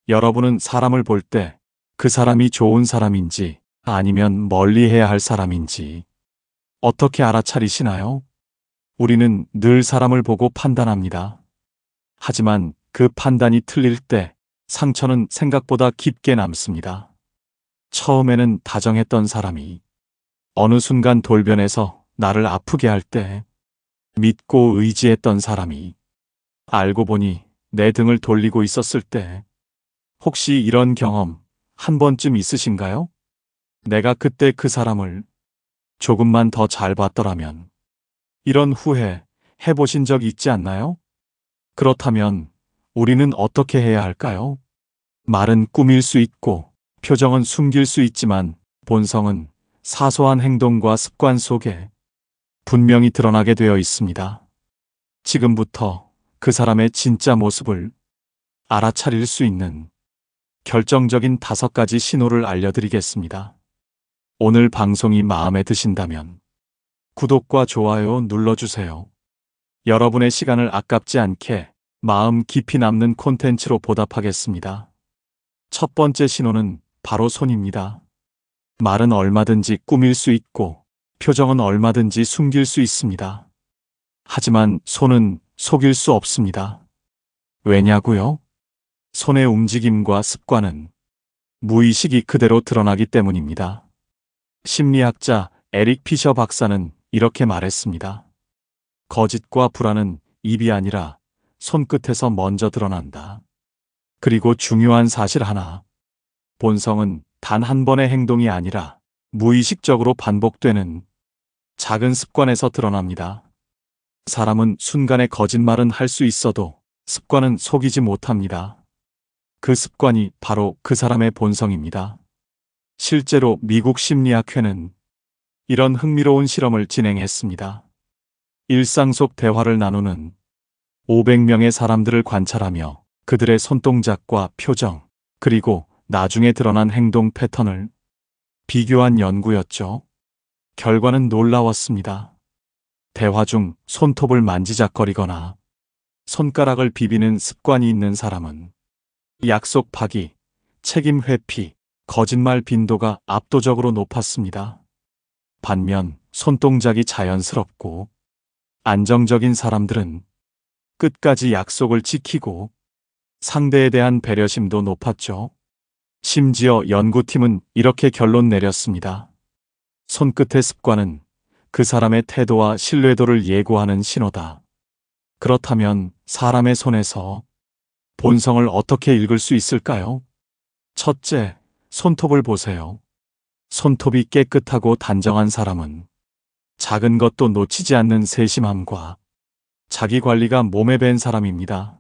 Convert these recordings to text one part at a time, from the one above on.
여러분은 사람을 볼 때 그 사람이 좋은 사람인지 아니면 멀리해야 할 사람인지 어떻게 알아차리시나요? 우리는 늘 사람을 보고 판단합니다. 하지만 그 판단이 틀릴 때 상처는 생각보다 깊게 남습니다. 처음에는 다정했던 사람이 어느 순간 돌변해서 나를 아프게 할 때, 믿고 의지했던 사람이 알고 보니 내 등을 돌리고 있었을 때, 혹시 이런 경험 한 번쯤 있으신가요? 내가 그때 그 사람을 조금만 더 잘 봤더라면, 이런 후회 해보신 적 있지 않나요? 그렇다면 우리는 어떻게 해야 할까요? 말은 꾸밀 수 있고 표정은 숨길 수 있지만 본성은 사소한 행동과 습관 속에 분명히 드러나게 되어 있습니다. 지금부터 그 사람의 진짜 모습을 알아차릴 수 있는 결정적인 5가지 신호를 알려드리겠습니다. 오늘 방송이 마음에 드신다면 구독과 좋아요 눌러주세요. 여러분의 시간을 아깝지 않게 마음 깊이 남는 콘텐츠로 보답하겠습니다. 첫 번째 신호는 바로 손입니다. 말은 얼마든지 꾸밀 수 있고 표정은 얼마든지 숨길 수 있습니다. 하지만 손은 속일 수 없습니다. 왜냐고요? 손의 움직임과 습관은 무의식이 그대로 드러나기 때문입니다. 심리학자 에릭 피셔 박사는 이렇게 말했습니다. 거짓과 불안은 입이 아니라 손끝에서 먼저 드러난다. 그리고 중요한 사실 하나. 본성은 단 한 번의 행동이 아니라 무의식적으로 반복되는 작은 습관에서 드러납니다. 사람은 순간에 거짓말은 할 수 있어도 습관은 속이지 못합니다. 그 습관이 바로 그 사람의 본성입니다. 실제로 미국 심리학회는 이런 흥미로운 실험을 진행했습니다. 일상 속 대화를 나누는 500명의 사람들을 관찰하며 그들의 손동작과 표정, 그리고 나중에 드러난 행동 패턴을 비교한 연구였죠. 결과는 놀라웠습니다. 대화 중 손톱을 만지작거리거나 손가락을 비비는 습관이 있는 사람은 약속 파기, 책임 회피, 거짓말 빈도가 압도적으로 높았습니다. 반면 손동작이 자연스럽고 안정적인 사람들은 끝까지 약속을 지키고 상대에 대한 배려심도 높았죠. 심지어 연구팀은 이렇게 결론 내렸습니다. 손끝의 습관은 그 사람의 태도와 신뢰도를 예고하는 신호다. 그렇다면 사람의 손에서 본성을 어떻게 읽을 수 있을까요? 첫째, 손톱을 보세요. 손톱이 깨끗하고 단정한 사람은 작은 것도 놓치지 않는 세심함과 자기 관리가 몸에 밴 사람입니다.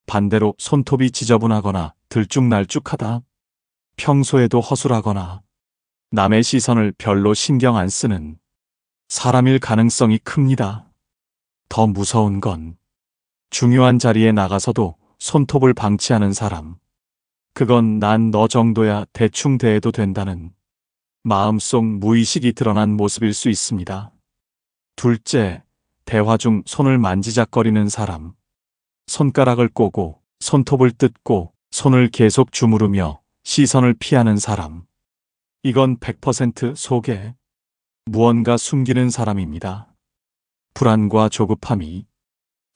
반대로 손톱이 지저분하거나 들쭉날쭉하다, 평소에도 허술하거나 남의 시선을 별로 신경 안 쓰는 사람일 가능성이 큽니다. 더 무서운 건 중요한 자리에 나가서도 손톱을 방치하는 사람. 그건 난 너 정도야 대충 대해도 된다는 마음속 무의식이 드러난 모습일 수 있습니다. 둘째, 대화 중 손을 만지작거리는 사람. 손가락을 꼬고 손톱을 뜯고 손을 계속 주무르며 시선을 피하는 사람. 이건 100% 속에 무언가 숨기는 사람입니다. 불안과 조급함이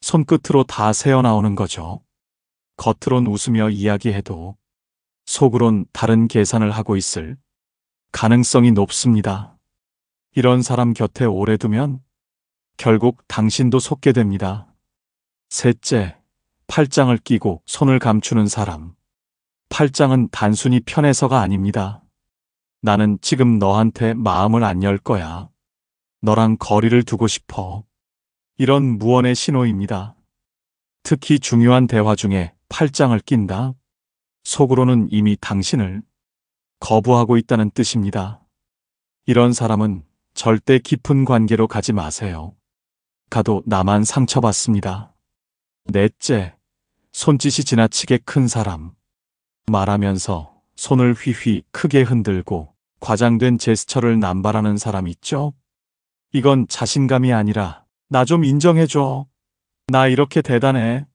손끝으로 다 새어나오는 거죠. 겉으론 웃으며 이야기해도 속으론 다른 계산을 하고 있을 가능성이 높습니다. 이런 사람 곁에 오래 두면 결국 당신도 속게 됩니다. 셋째, 팔짱을 끼고 손을 감추는 사람. 팔짱은 단순히 편해서가 아닙니다. 나는 지금 너한테 마음을 안 열 거야. 너랑 거리를 두고 싶어. 이런 무언의 신호입니다. 특히 중요한 대화 중에 팔짱을 낀다. 속으로는 이미 당신을 거부하고 있다는 뜻입니다. 이런 사람은 절대 깊은 관계로 가지 마세요. 가도 나만 상처받습니다. 넷째, 손짓이 지나치게 큰 사람. 말하면서 손을 휘휘 크게 흔들고 과장된 제스처를 남발하는 사람 있죠? 이건 자신감이 아니라 나 좀 인정해줘. 나 이렇게 대단해.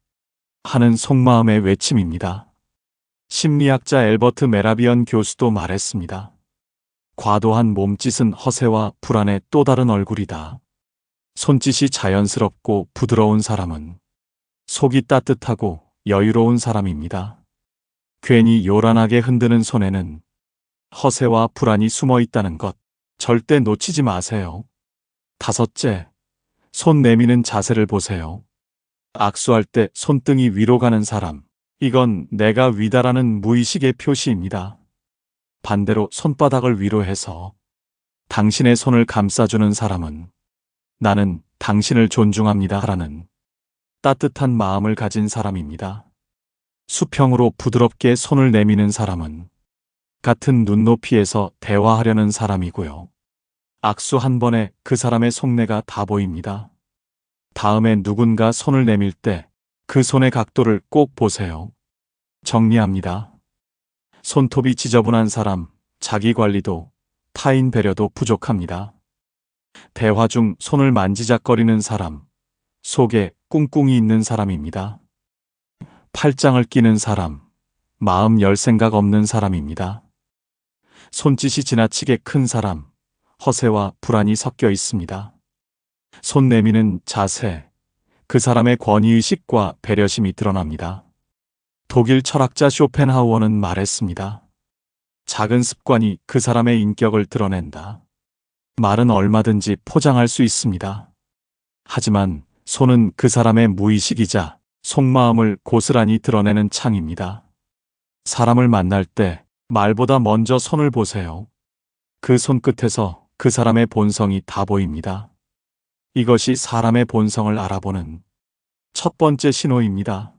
하는 속마음의 외침입니다. 심리학자 엘버트 메라비언 교수도 말했습니다. 과도한 몸짓은 허세와 불안의 또 다른 얼굴이다. 손짓이 자연스럽고 부드러운 사람은 속이 따뜻하고 여유로운 사람입니다. 괜히 요란하게 흔드는 손에는 허세와 불안이 숨어 있다는 것 절대 놓치지 마세요. 다섯째, 손 내미는 자세를 보세요. 악수할 때 손등이 위로 가는 사람, 이건 내가 위다라는 무의식의 표시입니다. 반대로 손바닥을 위로 해서 당신의 손을 감싸주는 사람은 나는 당신을 존중합니다 라는 따뜻한 마음을 가진 사람입니다. 수평으로 부드럽게 손을 내미는 사람은 같은 눈높이에서 대화하려는 사람이고요. 악수 한 번에 그 사람의 속내가 다 보입니다. 다음에 누군가 손을 내밀 때 그 손의 각도를 꼭 보세요. 정리합니다. 손톱이 지저분한 사람, 자기 관리도 타인 배려도 부족합니다. 대화 중 손을 만지작거리는 사람, 속에 꿍꿍이 있는 사람입니다. 팔짱을 끼는 사람, 마음 열 생각 없는 사람입니다. 손짓이 지나치게 큰 사람, 허세와 불안이 섞여 있습니다. 손 내미는 자세, 그 사람의 권위의식과 배려심이 드러납니다. 독일 철학자 쇼펜하우어는 말했습니다. 작은 습관이 그 사람의 인격을 드러낸다. 말은 얼마든지 포장할 수 있습니다. 하지만 손은 그 사람의 무의식이자 속마음을 고스란히 드러내는 창입니다. 사람을 만날 때 말보다 먼저 손을 보세요. 그 손끝에서 그 사람의 본성이 다 보입니다. 이것이 사람의 본성을 알아보는 첫 번째 신호입니다.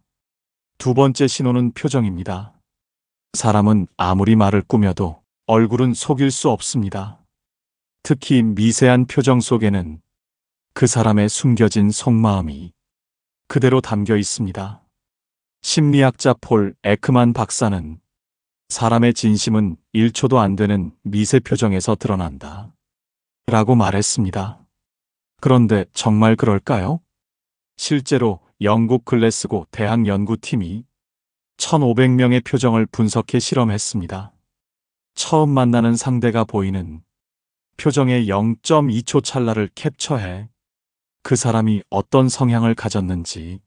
두 번째 신호는 표정입니다. 사람은 아무리 말을 꾸며도 얼굴은 속일 수 없습니다. 특히 미세한 표정 속에는 그 사람의 숨겨진 속마음이 그대로 담겨 있습니다. 심리학자 폴 에크만 박사는 사람의 진심은 1초도 안 되는 미세 표정에서 드러난다. 라고 말했습니다. 그런데 정말 그럴까요? 실제로 영국 글래스고 대학 연구팀이 1,500명의 표정을 분석해 실험했습니다. 처음 만나는 상대가 보이는 표정의 0.2초 찰나를 캡처해 그 사람이 어떤 성향을 가졌는지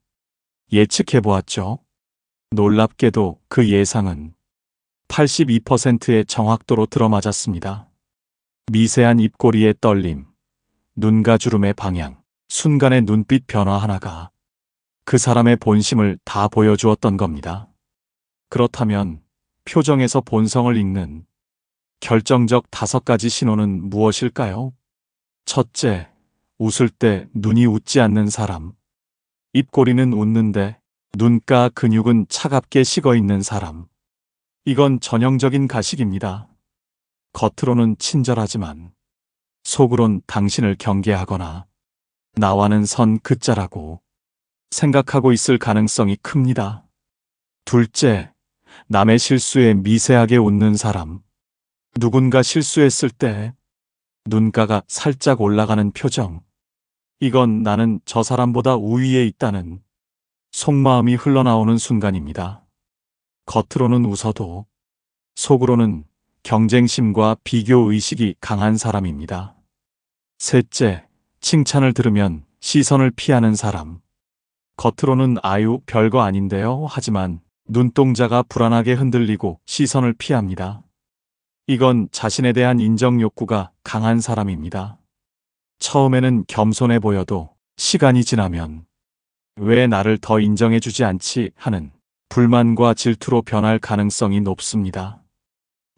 예측해 보았죠. 놀랍게도 그 예상은 82%의 정확도로 들어맞았습니다. 미세한 입꼬리의 떨림, 눈과 주름의 방향, 순간의 눈빛 변화 하나가 그 사람의 본심을 다 보여주었던 겁니다. 그렇다면 표정에서 본성을 읽는 결정적 5가지 신호는 무엇일까요? 첫째, 웃을 때 눈이 웃지 않는 사람. 입꼬리는 웃는데 눈가 근육은 차갑게 식어 있는 사람. 이건 전형적인 가식입니다. 겉으로는 친절하지만 속으론 당신을 경계하거나 나와는 선 긋자라고 생각하고 있을 가능성이 큽니다. 둘째, 남의 실수에 미세하게 웃는 사람. 누군가 실수했을 때 눈가가 살짝 올라가는 표정. 이건 나는 저 사람보다 우위에 있다는 속마음이 흘러나오는 순간입니다. 겉으로는 웃어도 속으로는 경쟁심과 비교의식이 강한 사람입니다. 셋째, 칭찬을 들으면 시선을 피하는 사람. 겉으로는 아유 별거 아닌데요 하지만 눈동자가 불안하게 흔들리고 시선을 피합니다. 이건 자신에 대한 인정 욕구가 강한 사람입니다. 처음에는 겸손해 보여도 시간이 지나면 왜 나를 더 인정해주지 않지 하는 불만과 질투로 변할 가능성이 높습니다.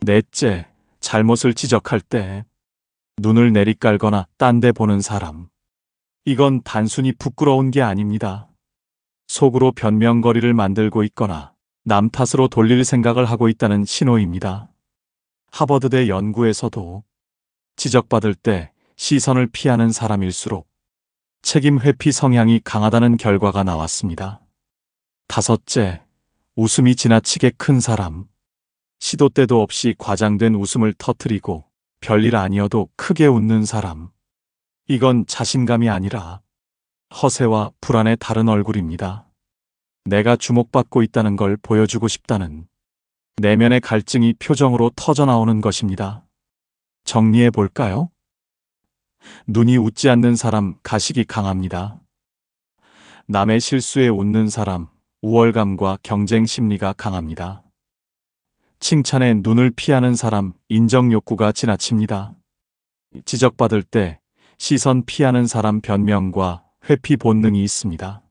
넷째, 잘못을 지적할 때 눈을 내리깔거나 딴 데 보는 사람. 이건 단순히 부끄러운 게 아닙니다. 속으로 변명거리를 만들고 있거나 남 탓으로 돌릴 생각을 하고 있다는 신호입니다. 하버드대 연구에서도 지적받을 때 시선을 피하는 사람일수록 책임 회피 성향이 강하다는 결과가 나왔습니다. 다섯째, 웃음이 지나치게 큰 사람. 시도 때도 없이 과장된 웃음을 터뜨리고 별일 아니어도 크게 웃는 사람. 이건 자신감이 아니라 허세와 불안의 다른 얼굴입니다. 내가 주목받고 있다는 걸 보여주고 싶다는 내면의 갈증이 표정으로 터져 나오는 것입니다. 정리해 볼까요? 눈이 웃지 않는 사람, 가식이 강합니다. 남의 실수에 웃는 사람, 우월감과 경쟁 심리가 강합니다. 칭찬에 눈을 피하는 사람, 인정 욕구가 지나칩니다. 지적받을 때 시선 피하는 사람, 변명과 회피 본능이 있습니다.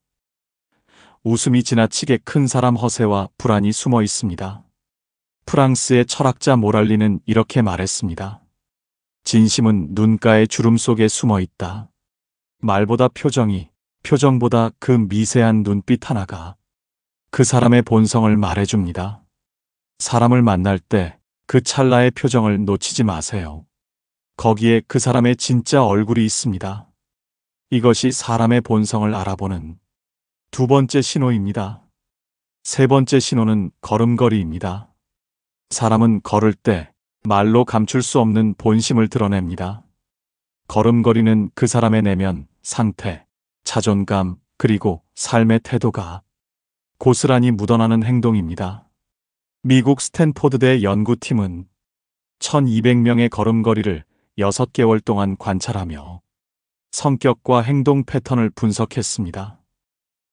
웃음이 지나치게 큰 사람, 허세와 불안이 숨어 있습니다. 프랑스의 철학자 모랄리는 이렇게 말했습니다. 진심은 눈가의 주름 속에 숨어 있다. 말보다 표정이, 표정보다 그 미세한 눈빛 하나가 그 사람의 본성을 말해줍니다. 사람을 만날 때 그 찰나의 표정을 놓치지 마세요. 거기에 그 사람의 진짜 얼굴이 있습니다. 이것이 사람의 본성을 알아보는 두 번째 신호입니다. 세 번째 신호는 걸음걸이입니다. 사람은 걸을 때 말로 감출 수 없는 본심을 드러냅니다. 걸음걸이는 그 사람의 내면, 상태, 자존감, 그리고 삶의 태도가 고스란히 묻어나는 행동입니다. 미국 스탠포드대 연구팀은 1200명의 걸음걸이를 6개월 동안 관찰하며 성격과 행동 패턴을 분석했습니다.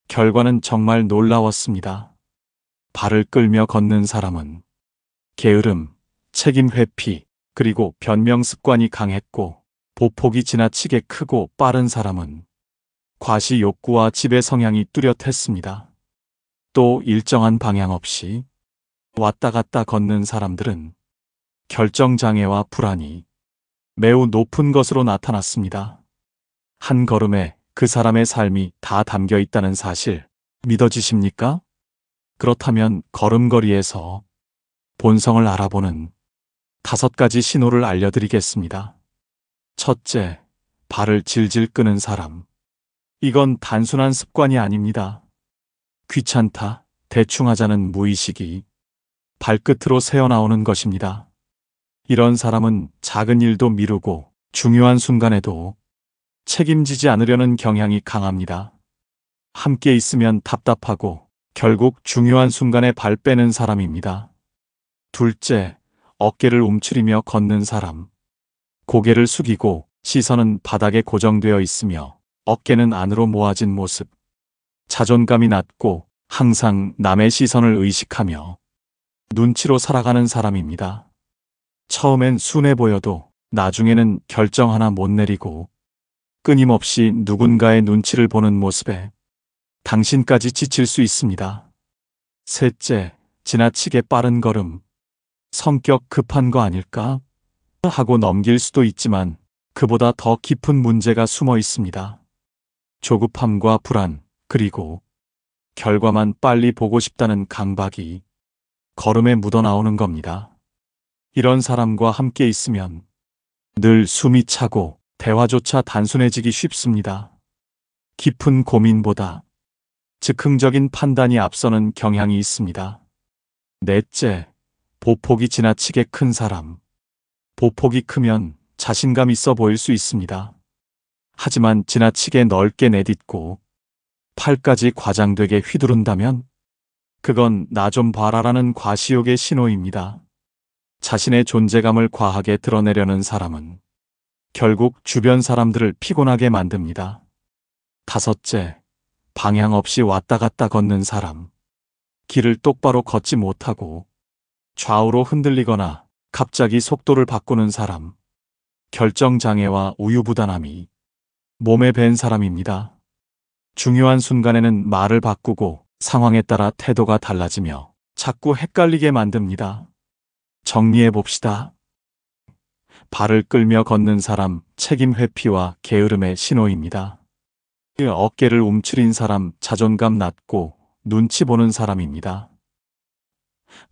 결과는 정말 놀라웠습니다. 발을 끌며 걷는 사람은 게으름, 책임 회피, 그리고 변명 습관이 강했고, 보폭이 지나치게 크고 빠른 사람은 과시 욕구와 지배 성향이 뚜렷했습니다. 또 일정한 방향 없이 왔다 갔다 걷는 사람들은 결정장애와 불안이 매우 높은 것으로 나타났습니다. 한 걸음에 그 사람의 삶이 다 담겨 있다는 사실 믿어지십니까? 그렇다면 걸음걸이에서 본성을 알아보는 5가지 신호를 알려드리겠습니다. 첫째, 발을 질질 끄는 사람. 이건 단순한 습관이 아닙니다. 귀찮다, 대충 하자는 무의식이 발끝으로 새어나오는 것입니다. 이런 사람은 작은 일도 미루고 중요한 순간에도 책임지지 않으려는 경향이 강합니다. 함께 있으면 답답하고 결국 중요한 순간에 발 빼는 사람입니다. 둘째, 어깨를 움츠리며 걷는 사람. 고개를 숙이고 시선은 바닥에 고정되어 있으며 어깨는 안으로 모아진 모습. 자존감이 낮고 항상 남의 시선을 의식하며 눈치로 살아가는 사람입니다. 처음엔 순해 보여도 나중에는 결정 하나 못 내리고 끊임없이 누군가의 눈치를 보는 모습에 당신까지 지칠 수 있습니다. 셋째, 지나치게 빠른 걸음. 성격 급한 거 아닐까? 하고 넘길 수도 있지만 그보다 더 깊은 문제가 숨어 있습니다. 조급함과 불안, 그리고 결과만 빨리 보고 싶다는 강박이 걸음에 묻어나오는 겁니다. 이런 사람과 함께 있으면 늘 숨이 차고 대화조차 단순해지기 쉽습니다. 깊은 고민보다 즉흥적인 판단이 앞서는 경향이 있습니다. 넷째, 보폭이 지나치게 큰 사람. 보폭이 크면 자신감 있어 보일 수 있습니다. 하지만 지나치게 넓게 내딛고 팔까지 과장되게 휘두른다면 그건 나 좀 봐라라는 과시욕의 신호입니다. 자신의 존재감을 과하게 드러내려는 사람은 결국 주변 사람들을 피곤하게 만듭니다. 다섯째, 방향 없이 왔다 갔다 걷는 사람. 길을 똑바로 걷지 못하고 좌우로 흔들리거나 갑자기 속도를 바꾸는 사람. 결정장애와 우유부단함이 몸에 밴 사람입니다. 중요한 순간에는 말을 바꾸고 상황에 따라 태도가 달라지며 자꾸 헷갈리게 만듭니다. 정리해 봅시다. 발을 끌며 걷는 사람, 책임 회피와 게으름의 신호입니다. 어깨를 움츠린 사람, 자존감 낮고 눈치 보는 사람입니다.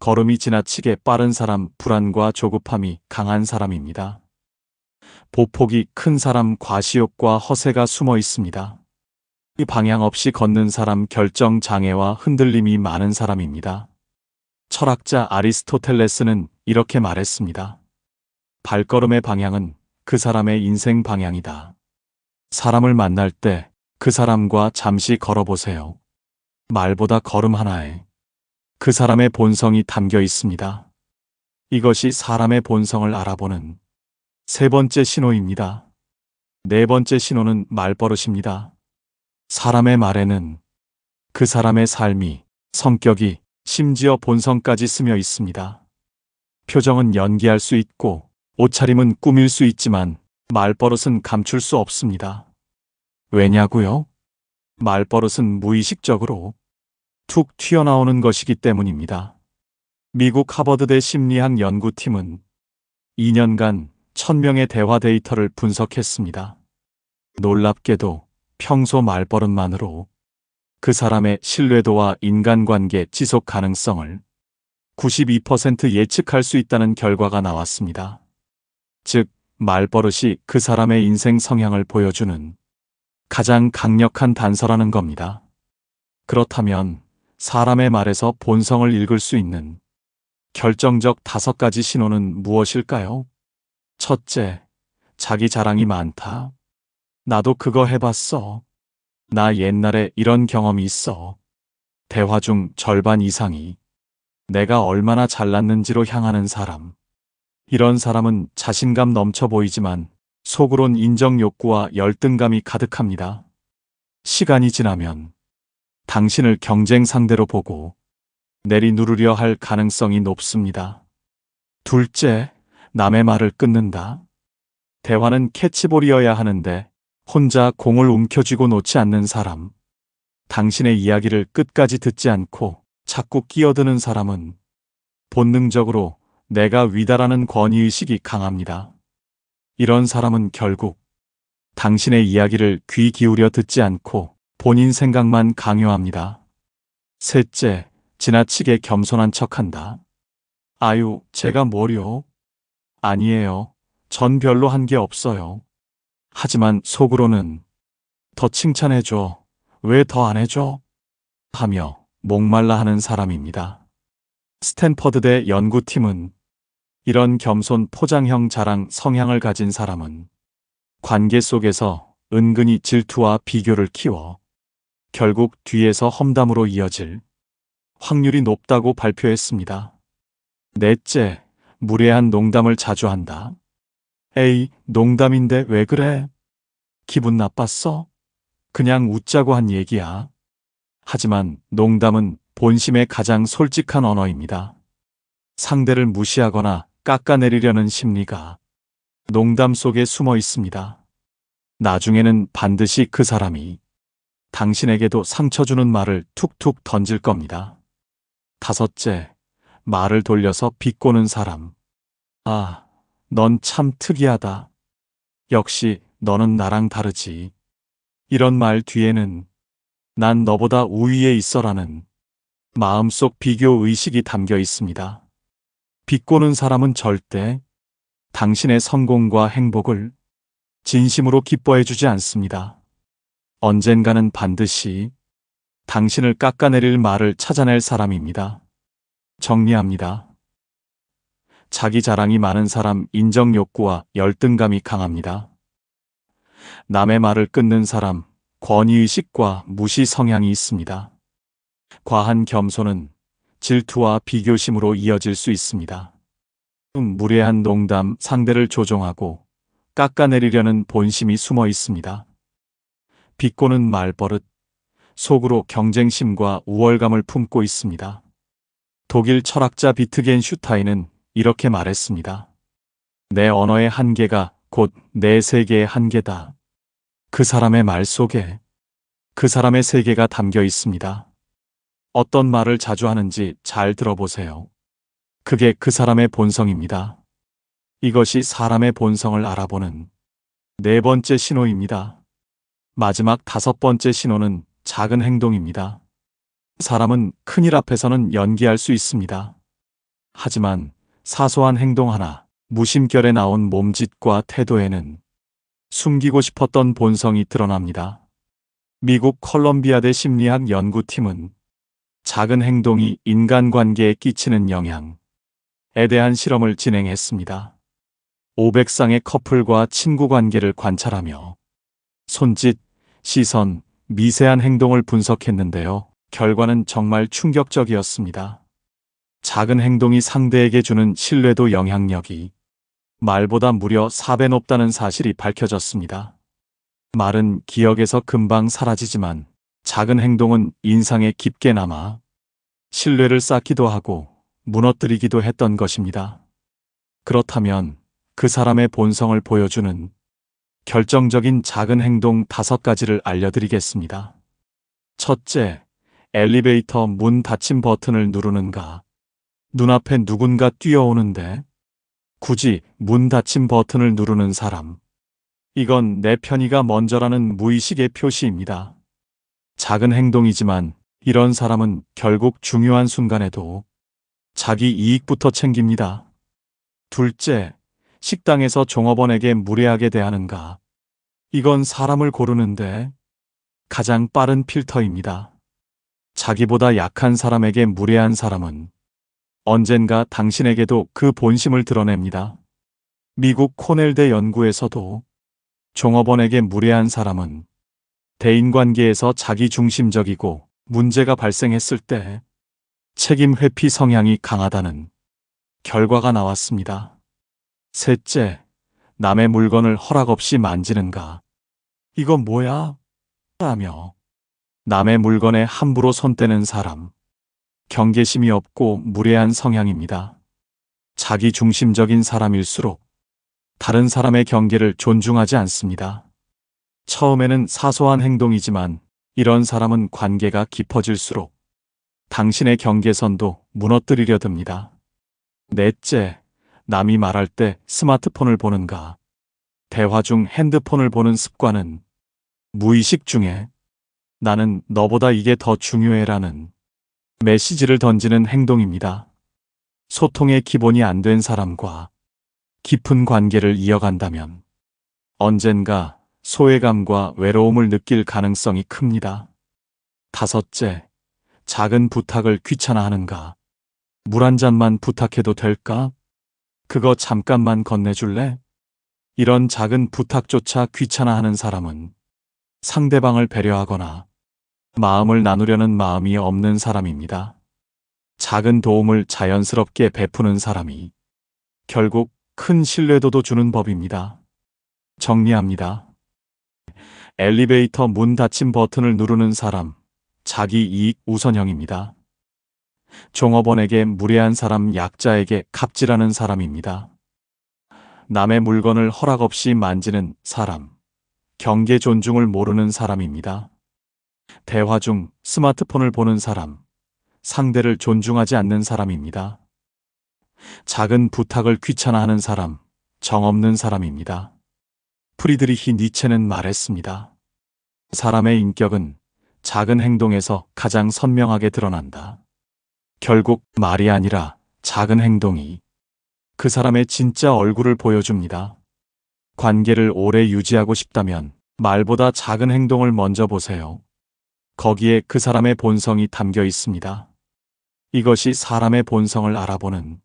걸음이 지나치게 빠른 사람, 불안과 조급함이 강한 사람입니다. 보폭이 큰 사람, 과시욕과 허세가 숨어 있습니다. 방향 없이 걷는 사람, 결정 장애와 흔들림이 많은 사람입니다. 철학자 아리스토텔레스는 이렇게 말했습니다. 발걸음의 방향은 그 사람의 인생 방향이다. 사람을 만날 때 그 사람과 잠시 걸어보세요. 말보다 걸음 하나에 그 사람의 본성이 담겨 있습니다. 이것이 사람의 본성을 알아보는 세 번째 신호입니다. 네 번째 신호는 말버릇입니다. 사람의 말에는 그 사람의 삶이, 성격이, 심지어 본성까지 스며 있습니다. 표정은 연기할 수 있고 옷차림은 꾸밀 수 있지만 말버릇은 감출 수 없습니다. 왜냐고요? 말버릇은 무의식적으로 툭 튀어나오는 것이기 때문입니다. 미국 하버드대 심리학 연구팀은 2년간 1000명의 대화 데이터를 분석했습니다. 놀랍게도 평소 말버릇만으로 그 사람의 신뢰도와 인간관계 지속 가능성을 92% 예측할 수 있다는 결과가 나왔습니다. 즉, 말버릇이 그 사람의 인생 성향을 보여주는 가장 강력한 단서라는 겁니다. 그렇다면 사람의 말에서 본성을 읽을 수 있는 결정적 5가지 신호는 무엇일까요? 첫째, 자기 자랑이 많다. 나도 그거 해봤어. 나 옛날에 이런 경험이 있어. 대화 중 절반 이상이 내가 얼마나 잘났는지로 향하는 사람. 이런 사람은 자신감 넘쳐 보이지만 속으론 인정 욕구와 열등감이 가득합니다. 시간이 지나면 당신을 경쟁 상대로 보고 내리누르려 할 가능성이 높습니다. 둘째, 남의 말을 끊는다. 대화는 캐치볼이어야 하는데 혼자 공을 움켜쥐고 놓지 않는 사람. 당신의 이야기를 끝까지 듣지 않고 자꾸 끼어드는 사람은 본능적으로 내가 위다라는 권위의식이 강합니다. 이런 사람은 결국 당신의 이야기를 귀 기울여 듣지 않고 본인 생각만 강요합니다. 셋째, 지나치게 겸손한 척한다. 아유, 제가 뭐요? 아니에요. 전 별로 한 게 없어요. 하지만 속으로는 더 칭찬해줘. 왜 더 안 해줘? 하며 목말라 하는 사람입니다. 스탠퍼드대 연구팀은 이런 겸손 포장형 자랑 성향을 가진 사람은 관계 속에서 은근히 질투와 비교를 키워 결국 뒤에서 험담으로 이어질 확률이 높다고 발표했습니다. 넷째, 무례한 농담을 자주 한다. 에이, 농담인데 왜 그래? 기분 나빴어? 그냥 웃자고 한 얘기야. 하지만 농담은 본심의 가장 솔직한 언어입니다. 상대를 무시하거나 깎아내리려는 심리가 농담 속에 숨어 있습니다. 나중에는 반드시 그 사람이 당신에게도 상처 주는 말을 툭툭 던질 겁니다. 다섯째, 말을 돌려서 비꼬는 사람. 아, 넌 참 특이하다. 역시 너는 나랑 다르지. 이런 말 뒤에는 난 너보다 우위에 있어라는 마음속 비교 의식이 담겨 있습니다. 비꼬는 사람은 절대 당신의 성공과 행복을 진심으로 기뻐해 주지 않습니다. 언젠가는 반드시 당신을 깎아내릴 말을 찾아낼 사람입니다. 정리합니다. 자기 자랑이 많은 사람 인정 욕구와 열등감이 강합니다. 남의 말을 끊는 사람 권위의식과 무시 성향이 있습니다. 과한 겸손은 질투와 비교심으로 이어질 수 있습니다. 무례한 농담 상대를 조종하고 깎아내리려는 본심이 숨어 있습니다. 비꼬는 말버릇 속으로 경쟁심과 우월감을 품고 있습니다. 독일 철학자 비트겐슈타인은 이렇게 말했습니다. 내 언어의 한계가 곧 내 세계의 한계다. 그 사람의 말 속에 그 사람의 세계가 담겨 있습니다. 어떤 말을 자주 하는지 잘 들어보세요. 그게 그 사람의 본성입니다. 이것이 사람의 본성을 알아보는 네 번째 신호입니다. 마지막 5번째 신호는 작은 행동입니다. 사람은 큰일 앞에서는 연기할 수 있습니다. 하지만 사소한 행동 하나, 무심결에 나온 몸짓과 태도에는 숨기고 싶었던 본성이 드러납니다. 미국 컬럼비아대 심리학 연구팀은 작은 행동이 인간관계에 끼치는 영향에 대한 실험을 진행했습니다. 500쌍의 커플과 친구 관계를 관찰하며 손짓, 시선, 미세한 행동을 분석했는데요. 결과는 정말 충격적이었습니다. 작은 행동이 상대에게 주는 신뢰도 영향력이 말보다 무려 4배 높다는 사실이 밝혀졌습니다. 말은 기억에서 금방 사라지지만 작은 행동은 인상에 깊게 남아 신뢰를 쌓기도 하고 무너뜨리기도 했던 것입니다. 그렇다면 그 사람의 본성을 보여주는 결정적인 작은 행동 5가지를 알려드리겠습니다. 첫째, 엘리베이터 문 닫힘 버튼을 누르는가? 눈앞에 누군가 뛰어오는데 굳이 문 닫힘 버튼을 누르는 사람. 이건 내 편의가 먼저라는 무의식의 표시입니다. 작은 행동이지만 이런 사람은 결국 중요한 순간에도 자기 이익부터 챙깁니다. 둘째, 식당에서 종업원에게 무례하게 대하는가? 이건 사람을 고르는데 가장 빠른 필터입니다. 자기보다 약한 사람에게 무례한 사람은 언젠가 당신에게도 그 본심을 드러냅니다. 미국 코넬대 연구에서도 종업원에게 무례한 사람은 대인관계에서 자기중심적이고 문제가 발생했을 때 책임 회피 성향이 강하다는 결과가 나왔습니다. 셋째, 남의 물건을 허락 없이 만지는가? 이건 뭐야? 라며 남의 물건에 함부로 손 떼는 사람. 경계심이 없고 무례한 성향입니다. 자기중심적인 사람일수록 다른 사람의 경계를 존중하지 않습니다. 처음에는 사소한 행동이지만 이런 사람은 관계가 깊어질수록 당신의 경계선도 무너뜨리려 듭니다. 넷째, 남이 말할 때 스마트폰을 보는가? 대화 중 핸드폰을 보는 습관은 무의식 중에 나는 너보다 이게 더 중요해라는 메시지를 던지는 행동입니다. 소통의 기본이 안 된 사람과 깊은 관계를 이어간다면 언젠가 소외감과 외로움을 느낄 가능성이 큽니다. 다섯째, 작은 부탁을 귀찮아하는가? 물 한 잔만 부탁해도 될까? 그거 잠깐만 건네줄래? 이런 작은 부탁조차 귀찮아하는 사람은 상대방을 배려하거나 마음을 나누려는 마음이 없는 사람입니다. 작은 도움을 자연스럽게 베푸는 사람이 결국 큰 신뢰도도 주는 법입니다. 정리합니다. 엘리베이터 문 닫힘 버튼을 누르는 사람, 자기 이익 우선형입니다. 종업원에게 무례한 사람, 약자에게 갑질하는 사람입니다. 남의 물건을 허락 없이 만지는 사람, 경계 존중을 모르는 사람입니다. 대화 중 스마트폰을 보는 사람, 상대를 존중하지 않는 사람입니다. 작은 부탁을 귀찮아하는 사람, 정없는 사람입니다. 프리드리히 니체는 말했습니다. 사람의 인격은 작은 행동에서 가장 선명하게 드러난다. 결국 말이 아니라 작은 행동이 그 사람의 진짜 얼굴을 보여줍니다. 관계를 오래 유지하고 싶다면 말보다 작은 행동을 먼저 보세요. 거기에 그 사람의 본성이 담겨 있습니다. 이것이 사람의 본성을 알아보는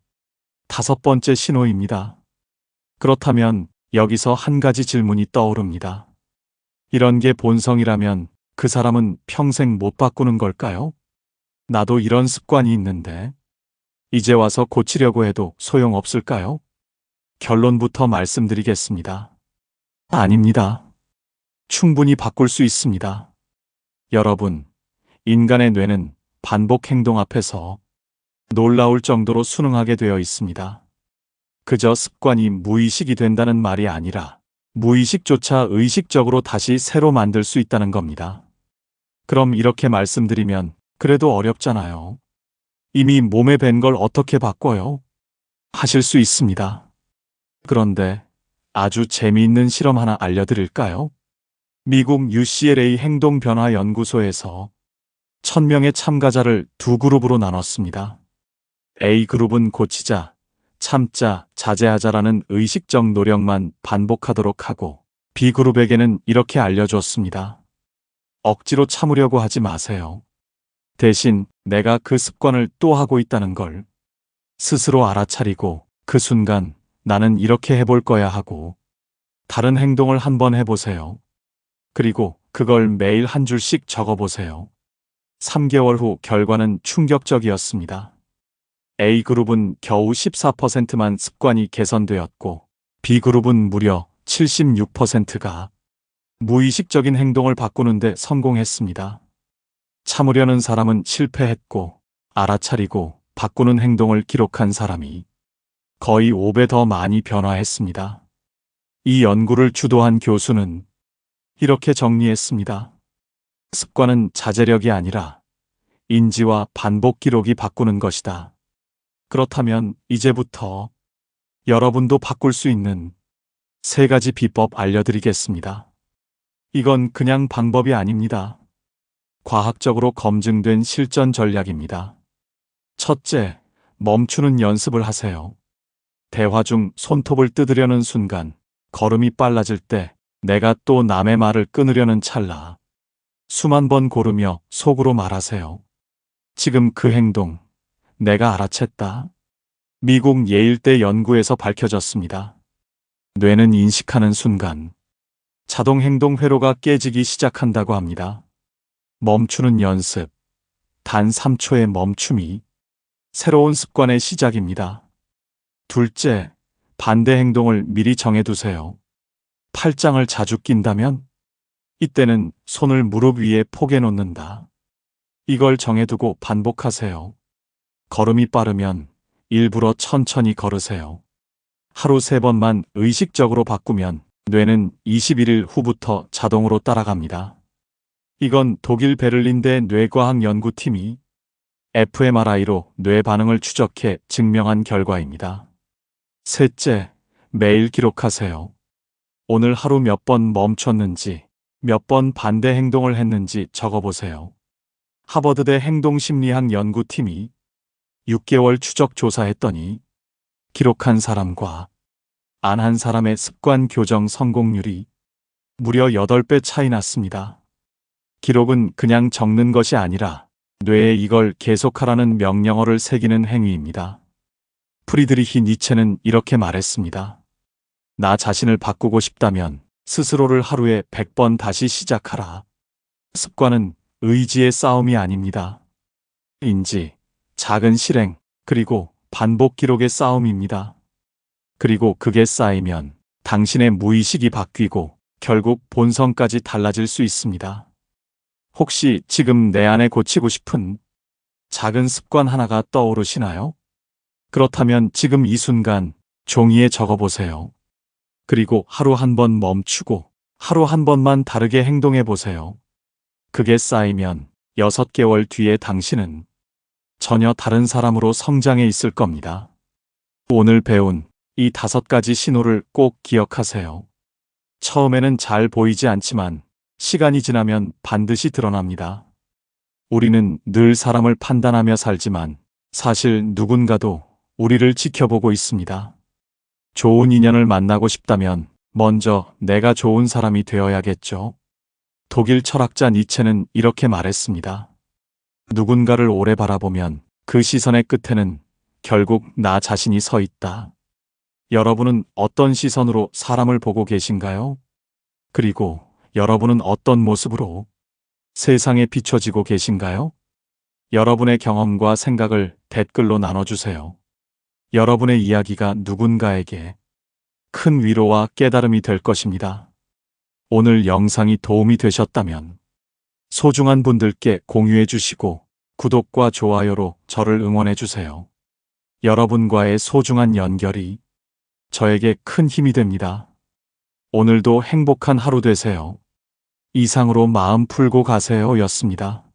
5번째 신호입니다. 그렇다면 여기서 한 가지 질문이 떠오릅니다. 이런 게 본성이라면 그 사람은 평생 못 바꾸는 걸까요? 나도 이런 습관이 있는데 이제 와서 고치려고 해도 소용없을까요? 결론부터 말씀드리겠습니다. 아닙니다. 충분히 바꿀 수 있습니다. 여러분, 인간의 뇌는 반복 행동 앞에서 놀라울 정도로 순응하게 되어 있습니다. 그저 습관이 무의식이 된다는 말이 아니라 무의식조차 의식적으로 다시 새로 만들 수 있다는 겁니다. 그럼 이렇게 말씀드리면 그래도 어렵잖아요. 이미 몸에 밴 걸 어떻게 바꿔요? 하실 수 있습니다. 그런데 아주 재미있는 실험 하나 알려드릴까요? 미국 UCLA 행동변화연구소에서 1000명의 참가자를 2그룹으로 나눴습니다. A그룹은 고치자, 참자, 자제하자라는 의식적 노력만 반복하도록 하고 B그룹에게는 이렇게 알려줬습니다. 억지로 참으려고 하지 마세요. 대신 내가 그 습관을 또 하고 있다는 걸 스스로 알아차리고 그 순간 나는 이렇게 해볼 거야 하고 다른 행동을 한번 해보세요. 그리고 그걸 매일 한 줄씩 적어보세요. 3개월 후 결과는 충격적이었습니다. A그룹은 겨우 14%만 습관이 개선되었고 B그룹은 무려 76%가 무의식적인 행동을 바꾸는데 성공했습니다. 참으려는 사람은 실패했고 알아차리고 바꾸는 행동을 기록한 사람이 거의 5배 더 많이 변화했습니다. 이 연구를 주도한 교수는 이렇게 정리했습니다. 습관은 자제력이 아니라 인지와 반복 기록이 바꾸는 것이다. 그렇다면 이제부터 여러분도 바꿀 수 있는 3가지 비법 알려드리겠습니다. 이건 그냥 방법이 아닙니다. 과학적으로 검증된 실전 전략입니다. 첫째, 멈추는 연습을 하세요. 대화 중 손톱을 뜯으려는 순간, 걸음이 빨라질 때, 내가 또 남의 말을 끊으려는 찰나. 수만 번 고르며 속으로 말하세요. 지금 그 행동, 내가 알아챘다. 미국 예일대 연구에서 밝혀졌습니다. 뇌는 인식하는 순간, 자동 행동 회로가 깨지기 시작한다고 합니다. 멈추는 연습, 단 3초의 멈춤이 새로운 습관의 시작입니다. 둘째, 반대 행동을 미리 정해두세요. 팔짱을 자주 낀다면 이때는 손을 무릎 위에 포개 놓는다. 이걸 정해두고 반복하세요. 걸음이 빠르면 일부러 천천히 걸으세요. 하루 3번만 의식적으로 바꾸면 뇌는 21일 후부터 자동으로 따라갑니다. 이건 독일 베를린대 뇌과학 연구팀이 fMRI로 뇌 반응을 추적해 증명한 결과입니다. 셋째, 매일 기록하세요. 오늘 하루 몇 번 멈췄는지, 몇 번 반대 행동을 했는지 적어보세요. 하버드대 행동심리학 연구팀이 6개월 추적 조사했더니 기록한 사람과 안 한 사람의 습관 교정 성공률이 무려 8배 차이 났습니다. 기록은 그냥 적는 것이 아니라 뇌에 이걸 계속하라는 명령어를 새기는 행위입니다. 프리드리히 니체는 이렇게 말했습니다. 나 자신을 바꾸고 싶다면 스스로를 하루에 100번 다시 시작하라. 습관은 의지의 싸움이 아닙니다. 인지, 작은 실행, 그리고 반복 기록의 싸움입니다. 그리고 그게 쌓이면 당신의 무의식이 바뀌고 결국 본성까지 달라질 수 있습니다. 혹시 지금 내 안에 고치고 싶은 작은 습관 하나가 떠오르시나요? 그렇다면 지금 이 순간 종이에 적어보세요. 그리고 하루 한 번 멈추고 하루 한 번만 다르게 행동해 보세요. 그게 쌓이면 6개월 뒤에 당신은 전혀 다른 사람으로 성장해 있을 겁니다. 오늘 배운 이 5가지 신호를 꼭 기억하세요. 처음에는 잘 보이지 않지만 시간이 지나면 반드시 드러납니다. 우리는 늘 사람을 판단하며 살지만 사실 누군가도 우리를 지켜보고 있습니다. 좋은 인연을 만나고 싶다면 먼저 내가 좋은 사람이 되어야겠죠. 독일 철학자 니체는 이렇게 말했습니다. 누군가를 오래 바라보면 그 시선의 끝에는 결국 나 자신이 서 있다. 여러분은 어떤 시선으로 사람을 보고 계신가요? 그리고 여러분은 어떤 모습으로 세상에 비춰지고 계신가요? 여러분의 경험과 생각을 댓글로 나눠주세요. 여러분의 이야기가 누군가에게 큰 위로와 깨달음이 될 것입니다. 오늘 영상이 도움이 되셨다면 소중한 분들께 공유해 주시고 구독과 좋아요로 저를 응원해 주세요. 여러분과의 소중한 연결이 저에게 큰 힘이 됩니다. 오늘도 행복한 하루 되세요. 이상으로 마음 풀고 가세요 였습니다.